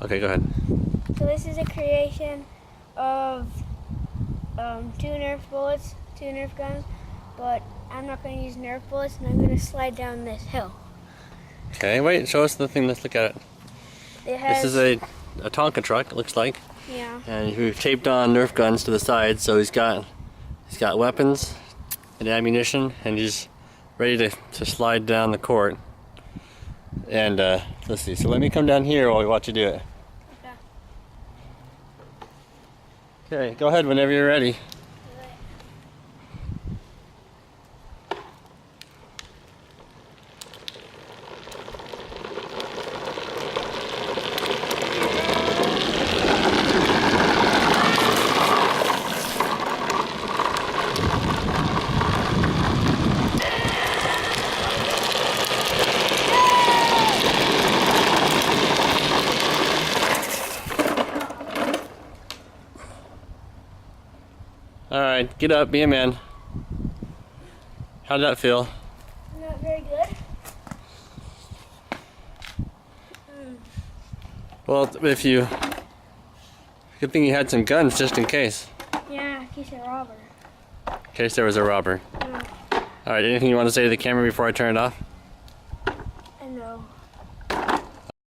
Okay, go ahead. So this is a creation of two Nerf bullets, two Nerf guns, but I'm not going to use Nerf bullets, and I'm going to slide down this hill. Okay, wait, show us the thing, let's look at it. This is a Tonka truck, it looks like. Yeah. And we've taped on Nerf guns to the side, so he's got weapons and ammunition, and he's ready to slide down the court. And let's see, so let me come down here while we watch you do it. Okay, go ahead whenever you're ready. Alright, get up, be a man. How did that feel? Not very good. Well, good thing you had some guns just in case. Yeah, in case a robber. In case there was a robber. Yeah. Alright, anything you want to say to the camera before I turn it off?